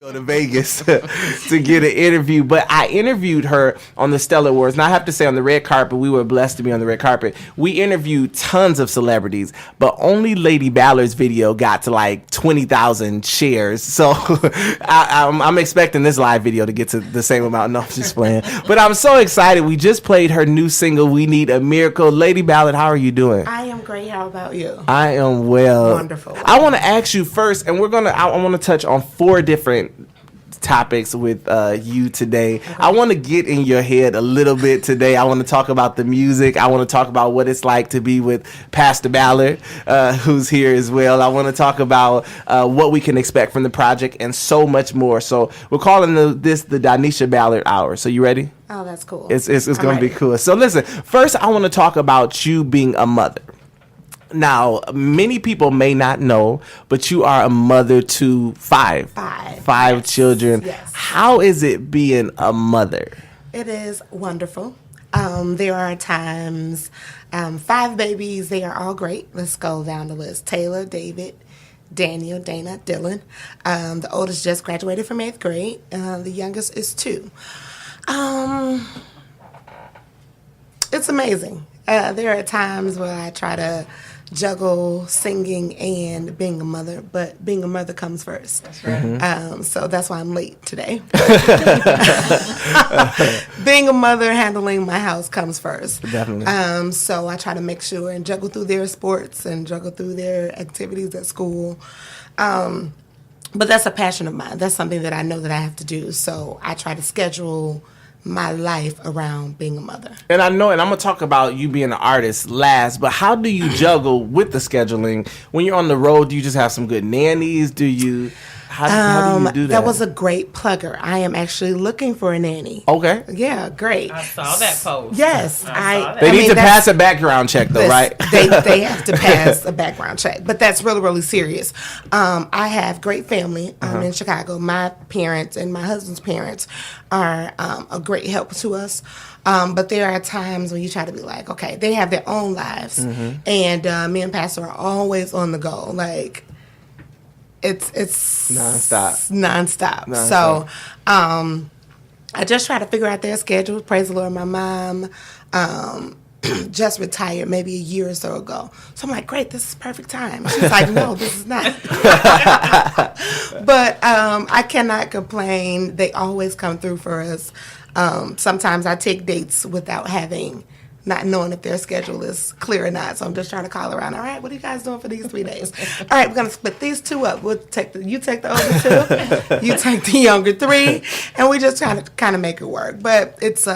Go to Vegas to get an interview, but I interviewed her on the Stellar Awards. Now I have to say, on the red carpet, we were blessed to be on the red carpet. We interviewed tons of celebrities, but only Lady Ballard's video got to like 20,000 shares. So I'm expecting this live video to get to the same amount. No, I'm just playing. But I'm so excited. We just played her new single, "We Need a Miracle." Lady Ballard, how are you doing? I am great. How about you? I am well. Wonderful. I want to ask you first, and I want to touch on 4 different topics with you today. Okay. I want to get in your head a little bit today. I want to talk about the music. I want to talk about what it's like to be with Pastor Ballard, who's here as well. I want to talk about what we can expect from the project and so much more. So we're calling this the Donishisa Ballard Hour. So you ready? Oh, that's cool. It's going to be cool. So listen, first I want to talk about you being a mother. Now, many people may not know, but you are a mother to 5 yes. children. Yes. How is it being a mother? It is wonderful. There are times, 5 babies, they are all great. Let's go down the list. Taylor, David, Daniel, Dana, Dylan. The oldest just graduated from 8th grade. The youngest is 2. It's amazing. There are times where I try to juggle singing and being a mother, but being a mother comes first. That's right. Mm-hmm. So that's why I'm late today. Being a mother, handling my house comes first. Definitely. So I try to make sure and juggle through their sports and juggle through their activities at school. But that's a passion of mine. That's something that I know that I have to do. So I try to schedule my life around being a mother. And I know, and I'm going to talk about you being an artist last, but how do you juggle with the scheduling? When you're on the road, do you just have some good nannies? How do you do that? That was a great plugger. I am actually looking for a nanny. Okay. Yeah, great. I saw that post. Yes. They need to pass a background check, though, right? They have to pass a background check, but that's really, really serious. I have great family in Chicago. My parents and my husband's parents are a great help to us. But there are times when you try to be like, okay, they have their own lives. And me and Pastor are always on the go. Like, it's nonstop. So I just try to figure out their schedule. Praise the Lord, my mom just retired maybe a year or so ago. So I'm like, great, this is perfect time. She's like, no, this is not. But I cannot complain. They always come through for us. Sometimes I take dates without not knowing if their schedule is clear or not. So I'm just trying to call around. All right, what are you guys doing for these 3 days? All right, we're going to split these 2 up. You take the older 2, you take the younger 3, and we just try to kind of make it work. But it's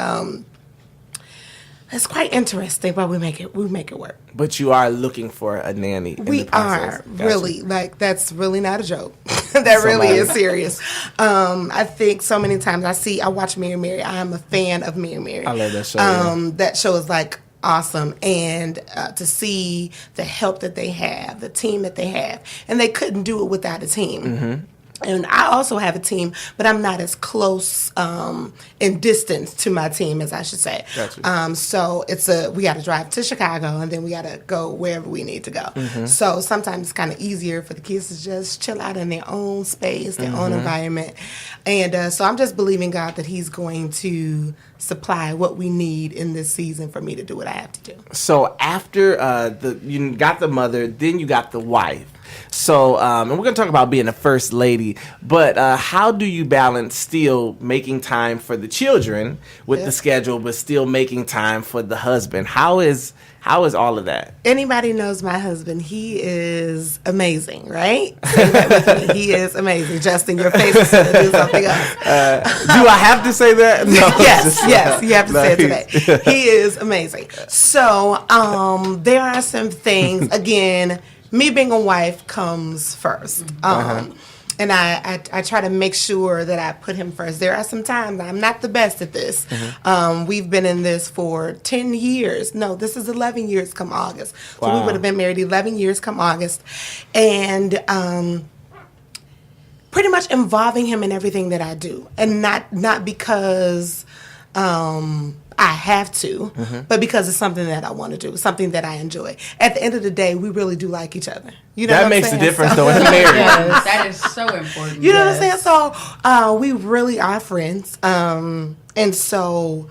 quite interesting, but we make it work. But you are looking for a nanny. We are really, like, that's really not a joke. That really is serious. I think so many times I watch Mary. I am a fan of Mary. I love that show. That show is like awesome, and to see the help that they have, the team that they have, and they couldn't do it without a team. Mm-hmm. And I also have a team, but I'm not as close in distance to my team as I should say. Gotcha. So we got to drive to Chicago, and then we got to go wherever we need to go. Mm-hmm. So sometimes it's kind of easier for the kids to just chill out in their own space, their own environment. And so I'm just believing God that He's going to supply what we need in this season for me to do what I have to do. So after you got the mother, then you got the wife. So, and we're going to talk about being a first lady, but how do you balance still making time for the children with the schedule, but still making time for the husband? How is all of that? Anybody knows my husband, he is amazing, right? Say that with me. He is amazing. Justin, your face is going to do something else. Do I have to say that? No. Yes, you have to say it today. He is amazing. So, there are some things, again, me being a wife comes first. And I try to make sure that I put him first. There are some times I'm not the best at this. We've been in this for 10 years. No, this is 11 years come August. So we would have been married 11 years come August. And pretty much involving him in everything that I do. And not because I have to, but because it's something that I want to do, something that I enjoy. At the end of the day, we really do like each other. You know, that makes a difference though in marriage. Yes, that is so important. You know what I'm saying? So we really are friends, and so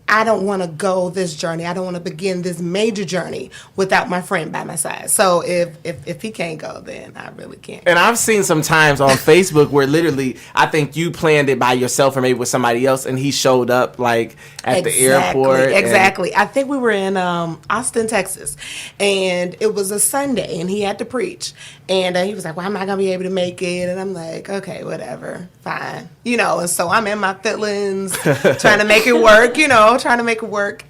I don't want to go this journey. I don't want to begin this major journey without my friend by my side. So if he can't go, then I really can't. And I've seen some times on Facebook where literally I think you planned it by yourself or maybe with somebody else, and he showed up like at the airport. Exactly. I think we were in Austin, Texas, and it was a Sunday, and he had to preach. And he was like, well, I'm not going to be able to make it. And I'm like, okay, whatever, fine. You know, and so I'm in my feelings, trying to make it work,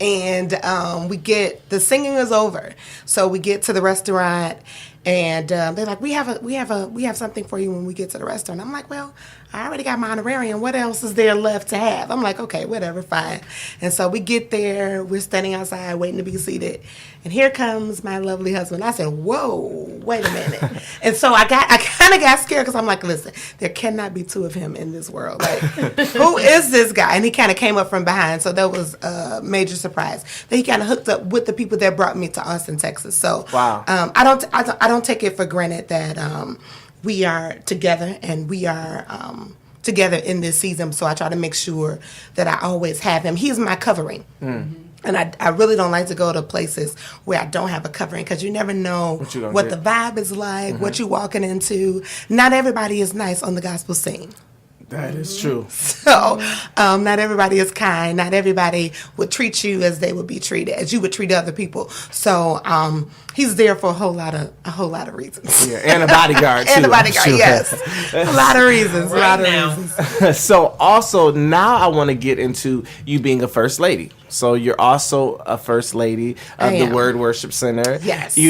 And the singing is over. So we get to the restaurant, and they're like, we have something for you when we get to the restaurant. I'm like, well, I already got my honorarium. What else is there left to have? I'm like, okay, whatever, fine. And so we get there. We're standing outside waiting to be seated. And here comes my lovely husband. I said, whoa, wait a minute. And so I kind of got scared because I'm like, listen, there cannot be two of him in this world. Like, who is this guy? And he kind of came up from behind. So that was a major surprise. Then he kind of hooked up with the people that brought me to Austin, Texas. So wow. I don't take it for granted that we are together, and we are together in this season. So I try to make sure that I always have him. He's my covering. And I really don't like to go to places where I don't have a covering, because you never know what the vibe is like, what you're walking into. Not everybody is nice on the gospel scene. That is true. So, not everybody is kind. Not everybody would treat you as they would be treated, as you would treat other people. So, he's there for a whole lot of reasons. Yeah, and a bodyguard too. And a bodyguard, sure. Yes. A lot of reasons. Reasons. So, also now I want to get into you being a first lady. So you're also a first lady of the Word Worship Center. Yes. 2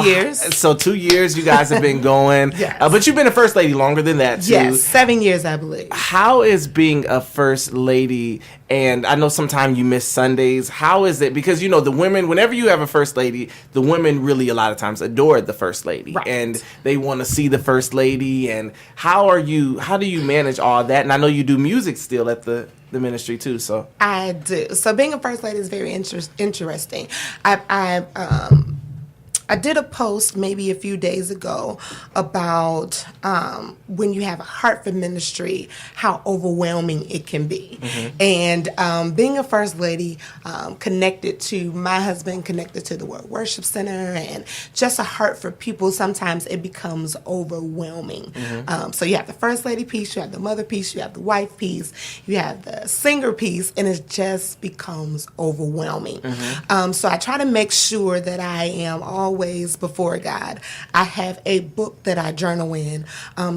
years. So 2 years you guys have been going. Yes. But you've been a first lady longer than that too. Yes, 7 years, I believe. How is being a first lady? And I know sometimes you miss Sundays. How is it? Because, the women, whenever you have a first lady, the women really a lot of times adore the first lady. Right. And they want to see the first lady. And how do you manage all that? And I know you do music still at the ministry too, so I do. So being a first lady is very interesting. I did a post maybe a few days ago about when you have a heart for ministry, how overwhelming it can be. And being a first lady, connected to my husband, connected to the Word Worship Center, and just a heart for people, sometimes it becomes overwhelming. So you have the first lady piece, you have the mother piece, you have the wife piece, you have the singer piece, and it just becomes overwhelming. So I try to make sure that I am always before God. I have a book that I journal in.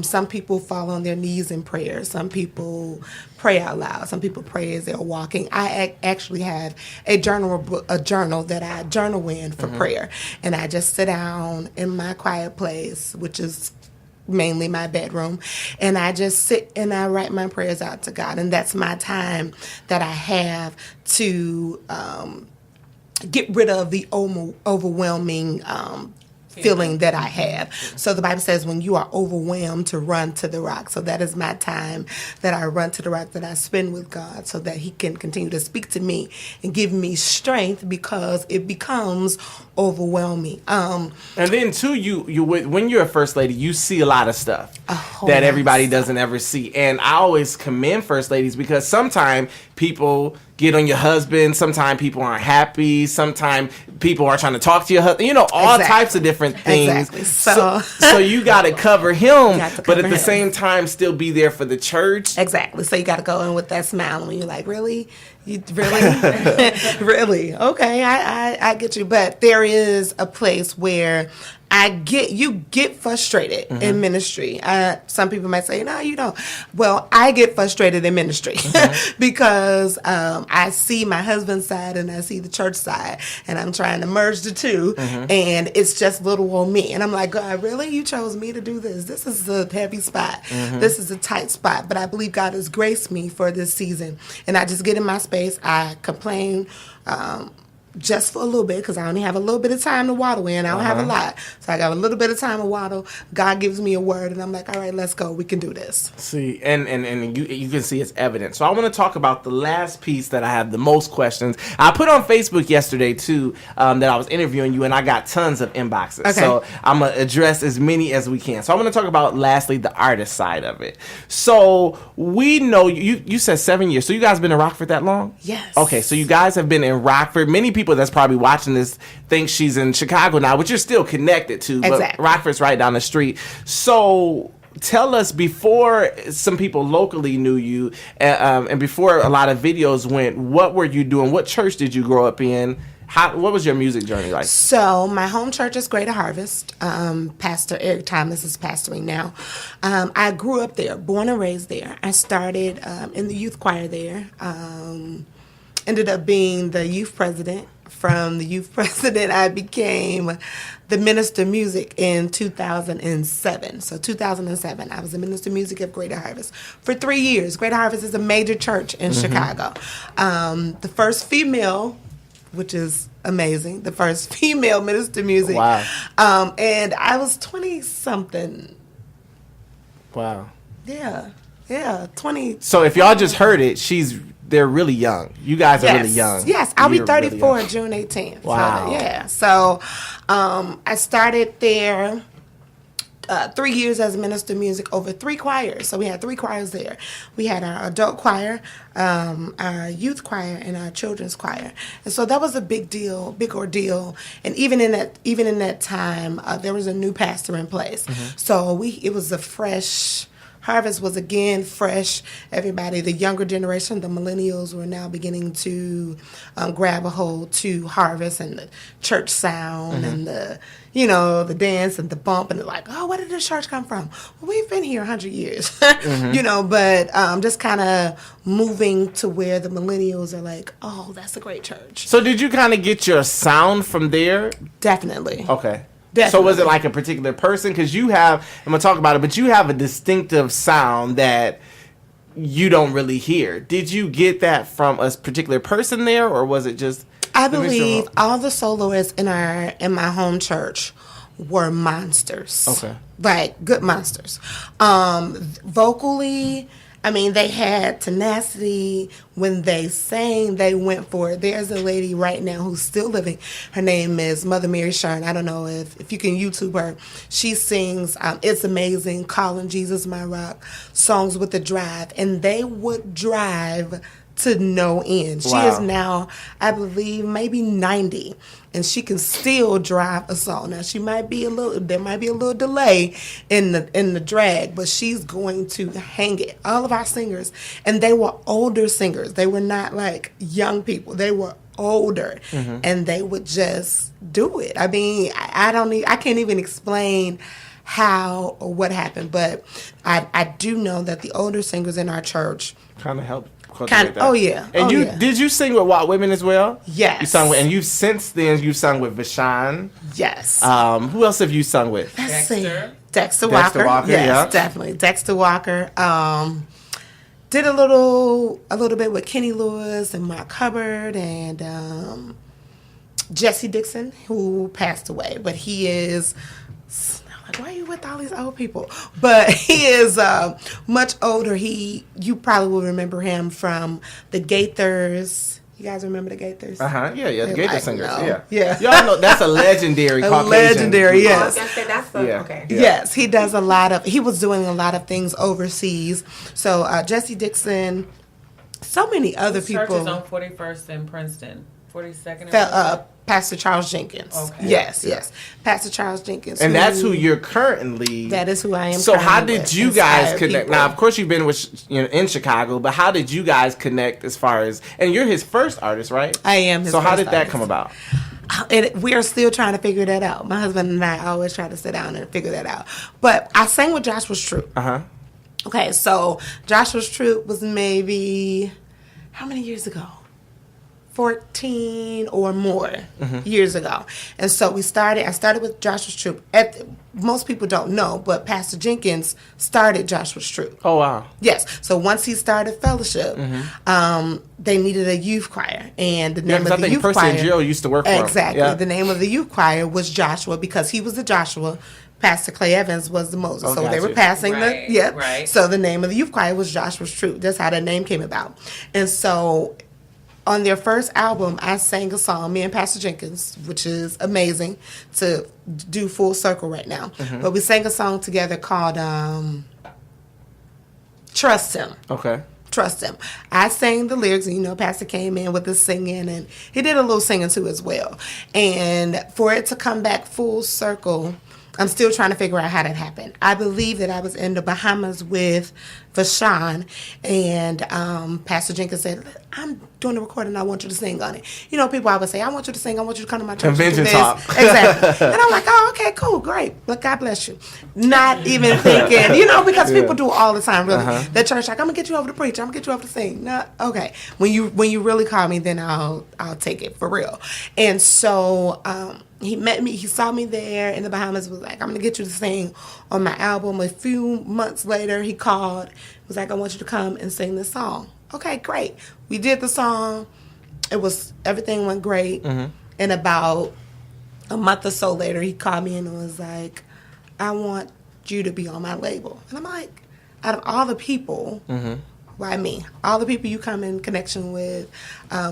Some people fall on their knees in prayer. Some people pray out loud. Some people pray as they're walking. I actually have a journal that I journal in for prayer. And I just sit down in my quiet place, which is mainly my bedroom, and I just sit and I write my prayers out to God. And that's my time that I have to get rid of the overwhelming feeling that I have. So the Bible says when you are overwhelmed, to run to the rock. So that is my time that I run to the rock, that I spend with God, so that he can continue to speak to me and give me strength, because it becomes overwhelming. And then too, you when you're a first lady, you see a lot of stuff that everybody doesn't ever see. And I always commend first ladies, because sometimes people get on your husband, sometimes people aren't happy, sometimes people are trying to talk to your husband, all types of different things. Exactly. So you got to cover him, but at the him. same time still be there for the church. Exactly. So you got to go in with that smile when you're like, really? You really? Really? Okay, I get you. But there is a place where you get frustrated in ministry. Some people might say, no, you don't. Well, I get frustrated in ministry because I see my husband's side and I see the church side, and I'm trying to merge the two, and it's just little old me. And I'm like, God, really? You chose me to do this? This is a heavy spot. This is a tight spot. But I believe God has graced me for this season. And I just get in my space. I complain just for a little bit, because I only have a little bit of time to waddle in. I don't have a lot. So I got a little bit of time to waddle. God gives me a word, and I'm like, all right, let's go. We can do this. See, and you can see it's evident. So I want to talk about the last piece that I have the most questions. I put on Facebook yesterday, too, that I was interviewing you, and I got tons of inboxes. Okay. So I'm going to address as many as we can. So I want to talk about, lastly, the artist side of it. So we know, you said 7 years. So you guys been in Rockford that long? Yes. Okay, so you guys have been in Rockford. Many people that's probably watching this think she's in Chicago now, which you're still connected to. But Exactly. Rockford's right down the street. So tell us, before some people locally knew you, and before a lot of videos went, what were you doing? What church did you grow up in? What was your music journey like? So my home church is Greater Harvest. Pastor Eric Thomas is pastoring now. I grew up there, born and raised there. I started in the youth choir there. Ended up being the youth president. From the youth president, I became the minister of music in 2007. So 2007, I was the minister of music at Greater Harvest for 3 years. Greater Harvest is a major church in Chicago. The first female, which is amazing, the first female minister of music. Wow. And I was 20-something. Wow. Yeah, 20. So if y'all just heard it, they're really young. You guys are really young. Yes, I'll be You're really 34 young. June 18th. Wow. So, yeah. So I started there 3 years as a minister of music over 3 choirs. So we had 3 choirs there. We had our adult choir, our youth choir, and our children's choir. And so that was a big ordeal. And even in that time, there was a new pastor in place. So it was a fresh. Harvest was again fresh. Everybody, the younger generation, the millennials, were now beginning to grab a hold to Harvest and the church sound and the dance and the bump, and they're like, oh, where did this church come from? Well, we've been here 100 years, but just kind of moving to where the millennials are like, oh, that's a great church. So did you kind of get your sound from there? Definitely. Okay. Definitely. So was it like a particular person? Because you have, I'm going to talk about it, but you have a distinctive sound that you don't really hear. Did you get that from a particular person there, or was it just... I believe all the soloists in my home church were monsters. Okay. Like, good monsters. Vocally, I mean, they had tenacity. When they sang, they went for it. There's a lady right now who's still living. Her name is Mother Mary Shern. I don't know if you can YouTube her. She sings It's Amazing, Calling Jesus My Rock, Songs with the Drive. And they would drive to no end. She is now, I believe, maybe 90, and she can still drive a song. Now there might be a little delay in the drag, but she's going to hang it. All of our singers, and they were older singers. They were not like young people. They were older, and they would just do it. I mean, I can't even explain how or what happened, but I do know that the older singers in our church kind of helped. Oh yeah. And did you sing with Wild Women as well? Yes. You sung with, and since then you've sung with Vashawn. Yes. Who else have you sung with? Let's see. Dexter. Dexter Walker. Yes, yeah. definitely. Dexter Walker. Did a little bit with Kenny Lewis and Mark Hubbard and Jesse Dixon, who passed away, but he is. Why are you with all these old people? But he is much older. You probably will remember him from the Gaithers. You guys remember the Gaithers? Yeah. The Gaither singers. No. Yeah. Y'all know that's a legendary. Caucasian legendary. group. Yes. Okay. Yeah. Yes, he does he was doing a lot of things overseas. So Jesse Dixon, so many other people. Church is on 41st and Princeton. 42nd. Pastor Charles Jenkins. Okay. Yes. Pastor Charles Jenkins. And that's who you're currently. That is who I am. So how did you guys connect? People. Now, of course, you've been in Chicago, but how did you guys connect as far as? And you're his first artist, right? I am his So how first did that artist. come about? We are still trying to figure that out. My husband and I always try to sit down and figure that out. But I sang with Joshua's Troop. Okay, so Joshua's Troop was maybe how many years ago? 14 or more years ago. And so I started with Joshua's Troop. Most people don't know, but Pastor Jenkins started Joshua's Troop. Oh, wow. Yes. So once he started fellowship, they needed a youth choir. And the name of the youth choir... Percy and Jill used to work for him. Exactly. Yeah. The name of the youth choir was Joshua because he was the Joshua. Pastor Clay Evans was the Moses. Oh, so they were passing Right. So the name of the youth choir was Joshua's Troop. That's how that name came about. And so on their first album, I sang a song, me and Pastor Jenkins, which is amazing to do full circle right now. But we sang a song together called Trust Him. Okay. Trust Him. I sang the lyrics, and Pastor came in with the singing, and he did a little singing too as well. And for it to come back full circle, I'm still trying to figure out how that happened. I believe that I was in the Bahamas with Vashawn, and Pastor Jenkins said, I'm doing the recording, I want you to sing on it. People always say, I want you to sing, I want you to come to my church. Convention talk. Exactly. And I'm like, oh, okay, cool, great. Look, God bless you. Not even thinking, because people do all the time, really. The church, like, I'm going to get you over to preach, I'm going to get you over to sing. No, okay. When you really call me, then I'll take it for real. And so, he met me. He saw me there in the Bahamas. Was like, I'm going to get you to sing on my album. A few months later, he called. Was like, I want you to come and sing this song. Okay, great. We did the song. Everything went great. And about a month or so later, he called me and was like, I want you to be on my label. And I'm like, out of all the people, why me? All the people you come in connection with,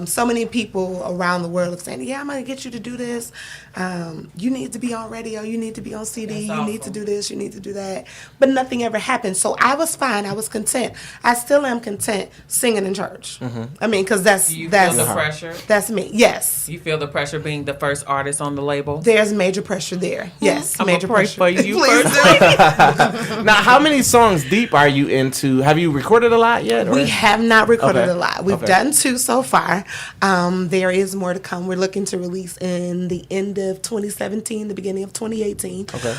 so many people around the world are saying, yeah, I'm going to get you to do this. You need to be on radio. You need to be on CD. You need to do this. You need to do that. But nothing ever happened. So I was fine. I was content. I still am content singing in church. I mean, because that's feel the pressure? That's me. Yes. You feel the pressure being the first artist on the label? There's major pressure there. Yes, I'm major pray pressure. for you Please first. Now, how many songs deep are you into? Have you recorded a lot yet? We have not recorded Okay. a lot. We've done 2 so far. There is more to come. We're looking to release in the end of 2017, the beginning of 2018. Okay.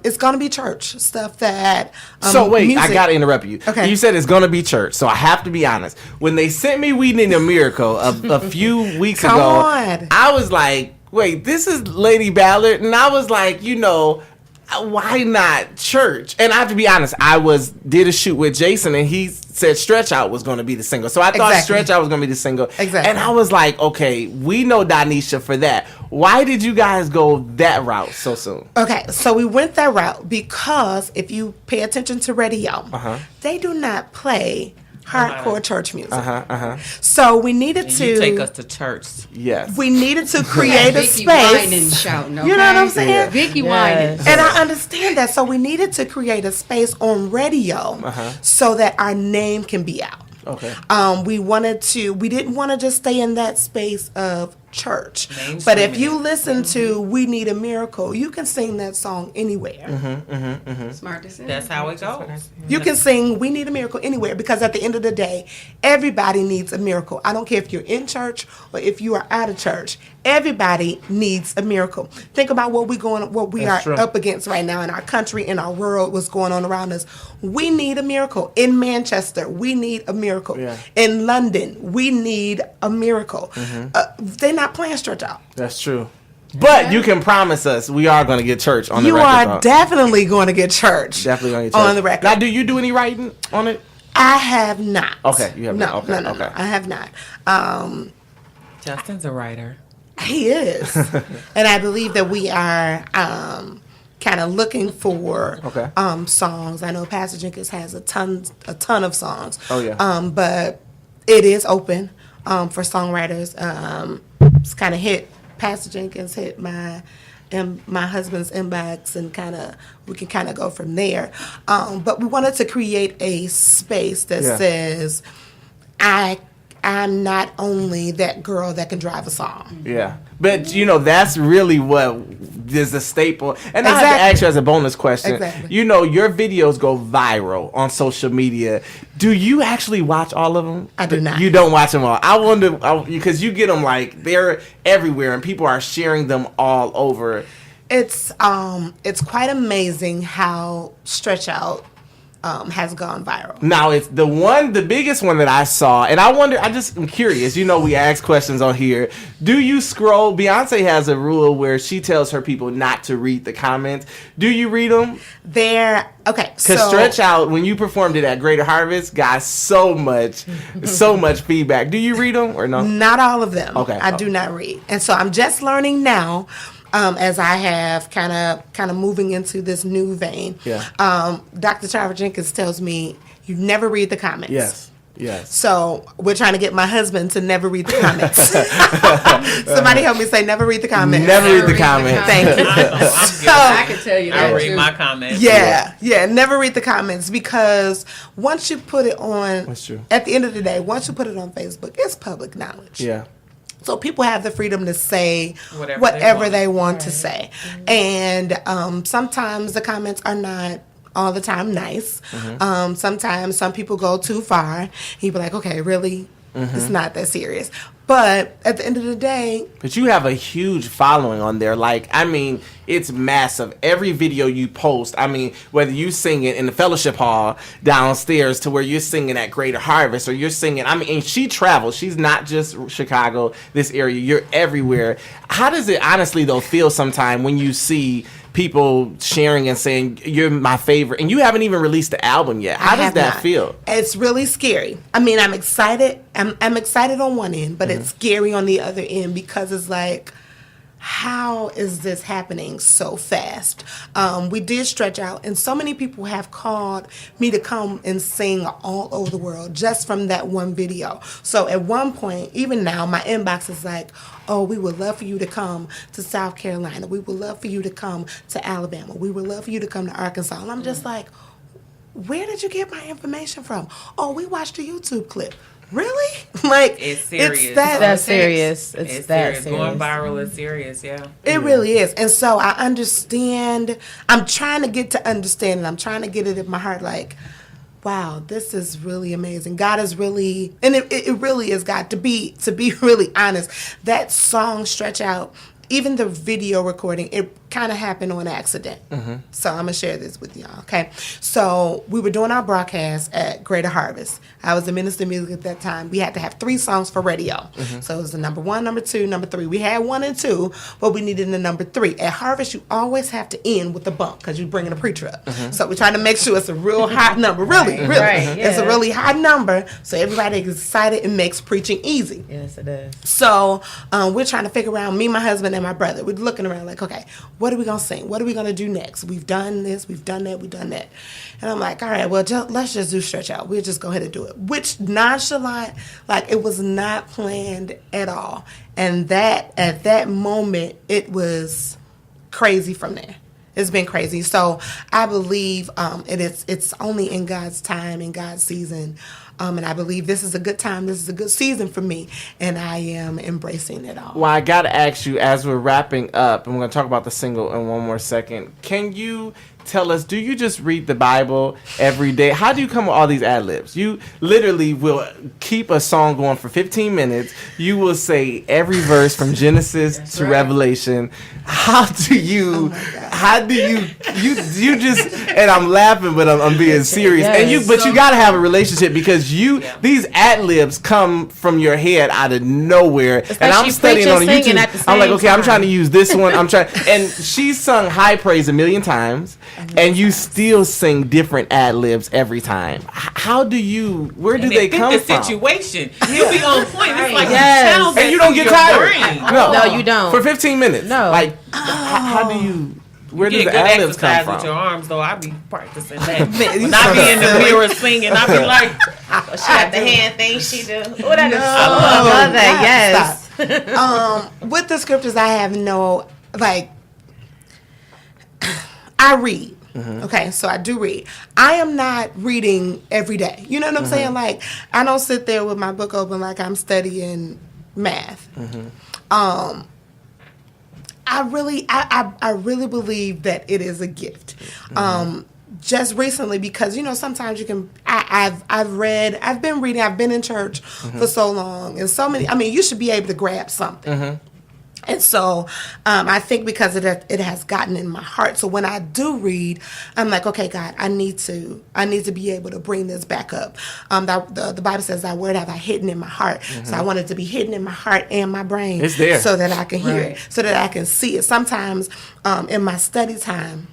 It's going to be church stuff that. So wait, music. I gotta interrupt you. Okay. You said it's gonna be church, so I have to be honest. When they sent me "We Need a Miracle" a few weeks Come ago, on. I was like, "Wait, this is Lady Ballard," and I was like, why not church? And I have to be honest, I did a shoot with Jason, and he said Stretch Out was going to be the single. So I thought Stretch Out was going to be the single. Exactly. And I was like, okay, we know Donisha for that. Why did you guys go that route so soon? Okay, so we went that route because if you pay attention to radio, they do not play hardcore church music. So we needed to You take us to church. Yes. We needed to create a Vicky space. whining, shouting, okay? You know what I'm saying? Vicky Yes. whining. And I understand that. So we needed to create a space on radio so that our name can be out. Okay. We didn't want to just stay in that space of church. But if you listen to We Need a Miracle, you can sing that song anywhere. Smart decision. That's how it goes. You can sing We Need a Miracle anywhere because at the end of the day, everybody needs a miracle. I don't care if you're in church or if you are out of church. Everybody needs a miracle. Think about what we That's are true. up against right now in our country, in our world, what's going on around us. We need a miracle. In Manchester, we need a miracle. Yeah. In London, we need a miracle. They're not playing Stretch Out. That's true. But you can promise us we are going to get church on the You record. are definitely going to get church. Definitely going to get church. On the record. Now, do you do any writing on it? I have not. Okay, you have not. Okay, No, okay. I have not. Justin's a writer. He is. And I believe that we are kind of looking for songs. I know Pastor Jenkins has a ton of songs. Oh, yeah. But it is open for songwriters. It's kind of Pastor Jenkins hit my husband's inbox, and we can kind of go from there. But we wanted to create a space that says, I'm not only that girl that can drive a song. Yeah. But, that's really what is a staple. And I have to ask you as a bonus question. Exactly. Your videos go viral on social media. Do you actually watch all of them? I do not. You don't watch them all. I wonder, because you get them they're everywhere and people are sharing them all over. It's quite amazing how Stretch Out has gone viral. Now it's the biggest one that I saw, and I'm curious. We ask questions on here. Do you scroll? Beyonce has a rule where she tells her people not to read the comments. Do you read them? Okay. Because Stretch Out, when you performed it at Greater Harvest, got so much feedback. Do you read them or no? Not all of them. Okay. I do not read, and so I'm just learning now. As I have kind of moving into this new vein. Yeah. Dr. Trevor Jenkins tells me you never read the comments. Yes. So we're trying to get my husband to never read the comments. Somebody help me say never read the comments. Never read the comments. Thank you. I can tell you that I read too. my comments. Yeah, never read the comments, because once you put it on, That's true. at the end of the day, once you put it on Facebook, it's public knowledge. Yeah. So people have the freedom to say Whatever they want to say. And sometimes the comments are not all the time nice. Sometimes some people go too far. You'd be like, okay, really? It's not that serious. But at the end of the day... But you have a huge following on there. It's massive. Every video you post, whether you sing it in the fellowship hall downstairs to where you're singing at Greater Harvest, or you're singing... and she travels. She's not just Chicago, this area. You're everywhere. How does it honestly, though, feel sometime when you see people sharing and saying, you're my favorite, and you haven't even released the album yet? How does that feel? It's really scary. I'm excited. I'm excited on one end, but it's scary on the other end, because it's like, how is this happening so fast? We did Stretch Out, and so many people have called me to come and sing all over the world just from that one video. So at one point, even now, my inbox is like, oh, we would love for you to come to South Carolina. We would love for you to come to Alabama. We would love for you to come to Arkansas. And I'm just like, where did you get my information from? Oh, we watched a YouTube clip. Really? It's serious. It's that serious. It's that serious. Going viral is serious, yeah. It really is. And so I understand. I'm trying to get to understand it. I'm trying to get it in my heart, like, wow, this is really amazing. God is really, and it really is God. To be really honest, that song Stretch Out, even the video recording, it kind of happened on accident. So I'm going to share this with y'all, okay? So we were doing our broadcast at Greater Harvest. I was the minister of music at that time. We had to have 3 songs for radio. So it was the number 1, number 2, number 3. We had 1 and 2, but we needed the number 3. At Harvest, you always have to end with a bump because you're bringing a preacher up. So we're trying to make sure it's a real hot number. Really. Right, It's a really hot number, so everybody is excited. It makes preaching easy. Yes, it does. So we're trying to figure out, me, my husband, and my brother, we're looking around like, okay, what are we going to sing? What are we going to do next? We've done this, we've done that, we've done that. And I'm like, all right, well, let's just do Stretch Out. We'll just go ahead and do it. Which, nonchalant, like, it was not planned at all. And that, at that moment, it was crazy from there. It's been crazy. So I believe it's only in God's time, in God's season. And I believe this is a good time. This is a good season for me. And I am embracing it all. Well, I got to ask you, as we're wrapping up, and we're going to talk about the single in one more second, can you tell us, do you just read the Bible every day? How do you come with all these ad-libs? You literally will keep a song going for 15 minutes. You will say every verse from Genesis to Revelation. How do you just, and I'm laughing, but I'm being serious. Yes. And you got to have a relationship, because these ad-libs come from your head out of nowhere. It's and like I'm she studying on preaching, YouTube. at the I'm like, same okay, I'm time. trying to use this one. And she sung High Praise 1,000,000 times. And you still sing different ad-libs every time. Where do they come the from? situation. You'll be on point. It's like Yes. you channel And you don't get tired. No, you don't. For 15 minutes. No. Like, how do you... Where You does get the good ad-libs come exercise from? with your arms, though. I be practicing that. When I be in the mirror singing, I be like, She got the hand thing she do. Oh, that is I so love that. Yes. With the scriptures, I have no, like, I read. Okay, so I do read. I am not reading every day. You know what I'm saying? Like, I don't sit there with my book open like I'm studying math. I really believe that it is a gift. Just recently, because sometimes you can. I've been reading. I've been in church for so long, and so many. I mean, you should be able to grab something. And so I think because it has gotten in my heart. So when I do read, I'm like, okay, God, I need to be able to bring this back up. The Bible says, "Thy word have I hidden in my heart." So I want it to be hidden in my heart and my brain. It's there. So that I can hear it, so that I can see it. Sometimes in my study time,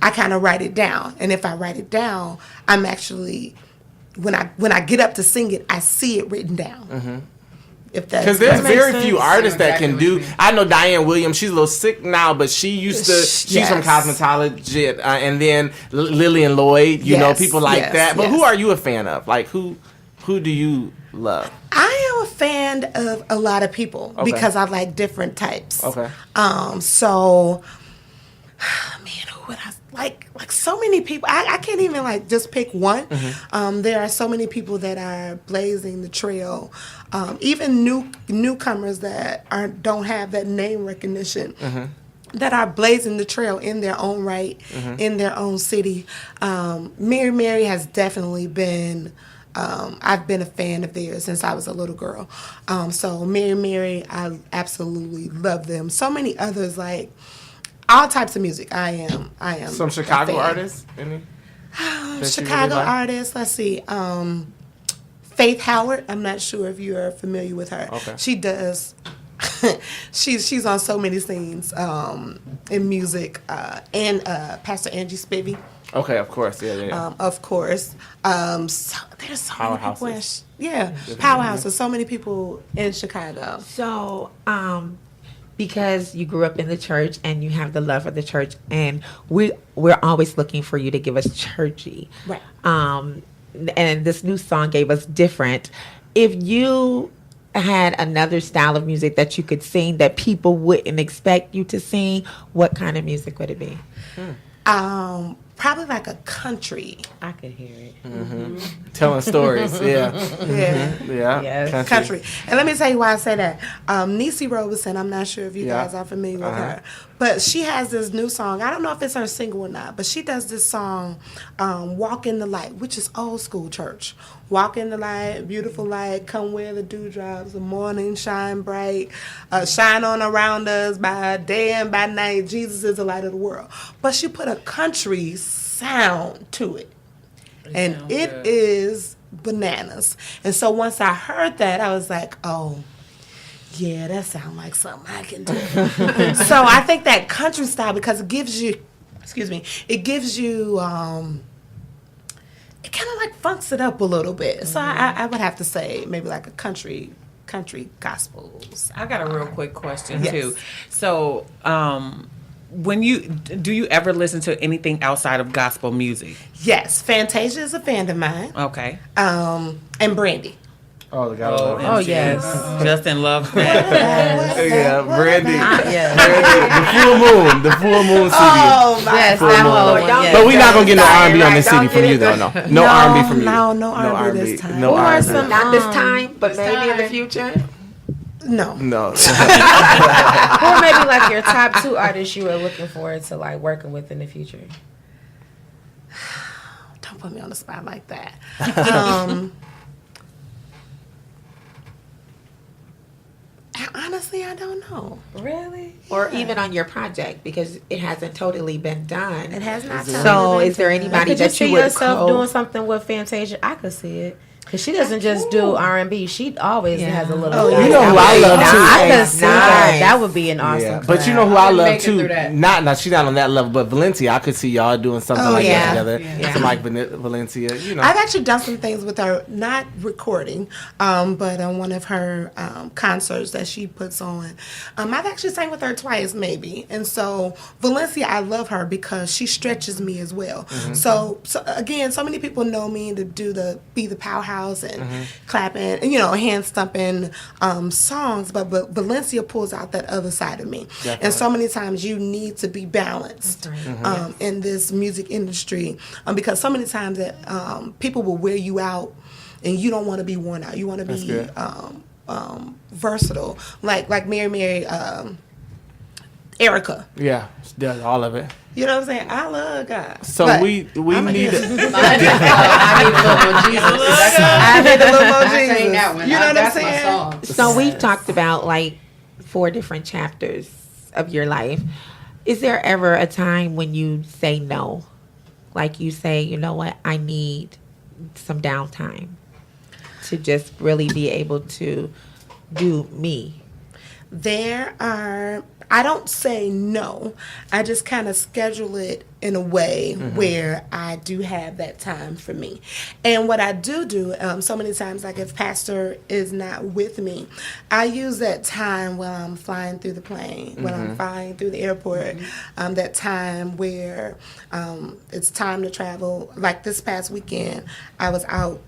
I kind of write it down. And if I write it down, I'm actually, when I get up to sing it, I see it written down. Because there's very few artists that exactly can what do. you mean. I know Diane Williams. She's a little sick now, but she used to. She's from Cosmetology, and then Lillian Lloyd. You know, people like that. But who are you a fan of? Like who do you love? I am a fan of a lot of people because I like different types. Okay. So, man, who would I like? Like so many people. I can't even like just pick one. There are so many people that are blazing the trail. Even newcomers that don't have that name recognition. That are blazing the trail in their own right, in their own city. Mary has definitely been. I've been a fan of theirs since I was a little girl. So Mary, I absolutely love them. So many others, like all types of music. I am. Some Chicago artists. Any? Chicago artists. Let's see. Faith Howard. I'm not sure if you are familiar with her. Okay. She does. she's on so many scenes in music, and Pastor Angie Spivey. Okay, of course, yeah. Of course. So there's so many people. Powerhouses. So many people in Chicago. So, because you grew up in the church and you have the love of the church, and we're always looking for you to give us churchy. Right. And this new song gave us different. If you had another style of music that you could sing that people wouldn't expect you to sing, what kind of music would it be? Probably like a country. I could hear it. Telling stories, yeah. Yeah. Country. And let me tell you why I say that. Niecy Robeson, I'm not sure if you guys are familiar with her, but she has this new song. I don't know if it's her single or not, but she does this song, Walk in the Light, which is old school church. Walk in the light, beautiful light, come where the dewdrops, the morning shine bright, shine on around us by day and by night. Jesus is the light of the world. But she put a country sound to it. And it is bananas. And so once I heard that, I was like, oh, yeah, that sounds like something I can do. So I think that country style, because it gives you, it kind of like funks it up a little bit. So I would have to say maybe like a country gospels. I got a real quick question too. So, do you ever listen to anything outside of gospel music? Yes, Fantasia is a fan of mine. Okay. And Brandy. Oh, the God. Oh, yes. Justin loves that. Yeah, Brandy. Yeah. The full moon CD. Oh my Yes, Full that moon. whole one. Yes. But we're not gonna get no Sorry, R&B on this right, CD don't from get you it. though. No R&B from you. No R&B this time. No Or R&B. some, not this time, but maybe in the future. No. No. Or maybe like your top 2 artists you are looking forward to like working with in the future. Don't put me on the spot like that. Honestly, I don't know. Really? Or even on your project, because it hasn't totally been done. It has not. So is there anybody Could you that you see would yourself doing something with Fantasia? I could see it. Because she doesn't just do R&B. She always has a little... You know who I love too? I could see that. That would be an awesome Yeah, but you know who I wouldn't love make it too? through that. Not she's not on that level, but Valencia, I could see y'all doing something like that together. Yeah. Something like Valencia, you know. I've actually done some things with her, not recording, but on one of her concerts that she puts on. I've actually sang with her twice, maybe. And so Valencia, I love her because she stretches me as well. So again, so many people know me to be the powerhouse and clapping, and, hand stumping songs, but Valencia pulls out that other side of me. Definitely. And so many times you need to be balanced in this music industry, because so many times that people will wear you out and you don't want to be worn out. You want to be versatile, like Mary Erica. Yeah, she does all of it. You know what I'm saying? I love God. So But we need I need a little more Jesus. I need a little more I Jesus. sang that one. You know what I'm That's my saying? song. So we've talked about like 4 different chapters of your life. Is there ever a time when you say no? Like you say, you know what, I need some downtime to just really be able to do me? I don't say no. I just kind of schedule it in a way where I do have that time for me. And what I do, so many times, like if Pastor is not with me, I use that time while I'm flying through the plane, when I'm flying through the airport, that time where it's time to travel. Like this past weekend, I was out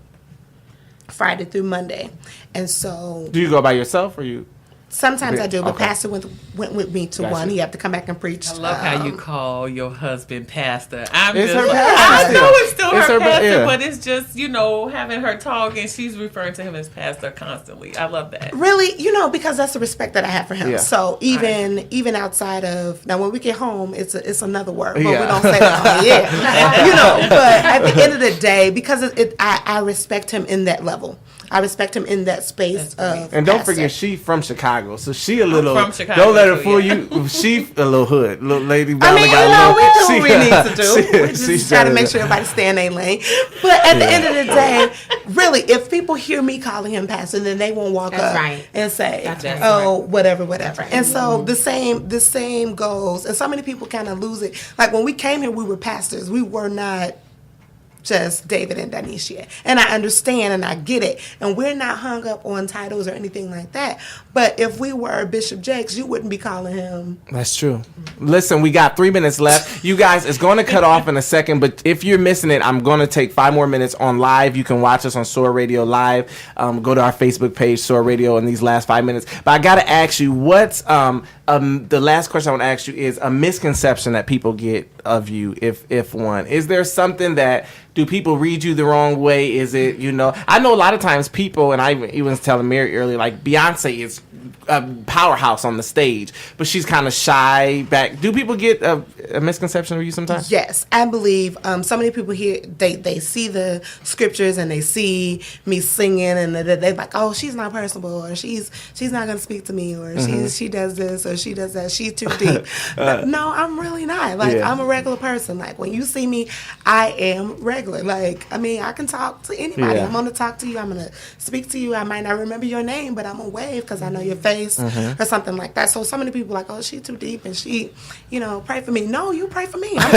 Friday through Monday. And so... Do you go by yourself or you... Sometimes I do, but Okay. Pastor went with me to one. He had to come back and preach. I love how you call your husband pastor. It's just her like, pastor I know it's still It's her her pastor, yeah. but it's just, having her talk and she's referring to him as pastor constantly. I love that. Really, because that's the respect that I have for him. Yeah. So even outside of now, when we get home, it's another word, but we Yeah. don't say that on the air. But at the end of the day, because I respect him in that level. I respect him in that space of. And don't pastor. forget, she from Chicago, so she a little. from Chicago, Don't let her too, fool yeah. you. She a little hood, little lady. I Ballard mean, got a we do what we she- need to do. We just she's try to trying make sure everybody stay in their lane. But at the end of the day, really, if people hear me calling him pastor, then they won't walk That's up right. and say, That's right. "Oh, whatever." And so the same goes. And so many people kind of lose it. Like when we came here, we were pastors. We were not just David and Donishisa. And I understand and I get it. And we're not hung up on titles or anything like that. But if we were Bishop Jakes, you wouldn't be calling him. That's true. Listen, we got 3 minutes left. You guys, it's going to cut off in a second, but if you're missing it, I'm going to take 5 more minutes on live. You can watch us on SOAR Radio Live. Go to our Facebook page, SOAR Radio, in these last 5 minutes. But I got to ask you, what's the last question I want to ask you is a misconception that people get of you, if one. Is there something that, do people read you the wrong way? Is it, I know a lot of times people, and I even was telling Mary earlier, like Beyonce is a powerhouse on the stage, but she's kind of shy back. Do people get a misconception of you sometimes? Yes, I believe so many people here, they see the scriptures and they see me singing and they're like, oh, she's not personable, or she's not going to speak to me, or she does this or she does that, she's too deep. But no, I'm really not. Like, Yeah. I'm a regular person. Like, when you see me, I am regular. Like, I mean, I can talk to anybody. Yeah. I'm going to talk to you. I'm going to speak to you. I might not remember your name, but I'm going to wave because I know your face or something like that. So many people are like, oh, she's too deep and she, pray for me. No, you pray for me. I'm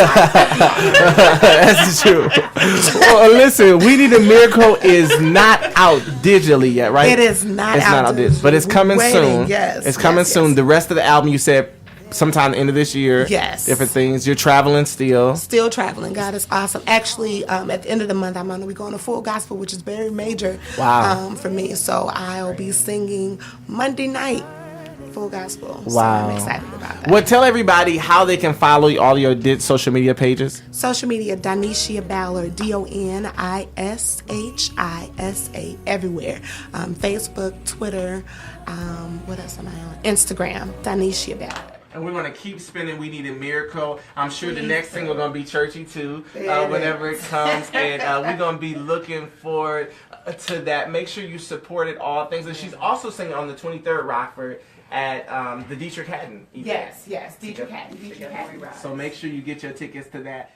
That's true. Well, listen, We Need a Miracle is not out digitally yet, right? It is not It's out not out digitally. digitally, but it's coming Waiting, soon. yes, It's coming yes, soon. yes. The rest of the album, you said sometime the end of this year. Yes. Different things. You're traveling still. Still traveling. God is awesome. Actually, at the end of the month, I'm going to be going to full gospel, which is very major for me. So I'll be singing Monday night full gospel. So Wow. I'm excited about that. Well, tell everybody how they can follow all your social media pages. Social media, Donishisa Ballard, DONISHISA, everywhere. Facebook, Twitter, what else am I on? Instagram, Donishisa Ballard. And we're going to keep spinning We Need a Miracle. I'm sure the next single going to be churchy too, whenever it comes. And we're going to be looking forward to that. Make sure you support it, all things. And she's also singing on the 23rd Rockford at the Dietrich Haddon event. Yes, Dietrich Haddon. So make sure you get your tickets to that.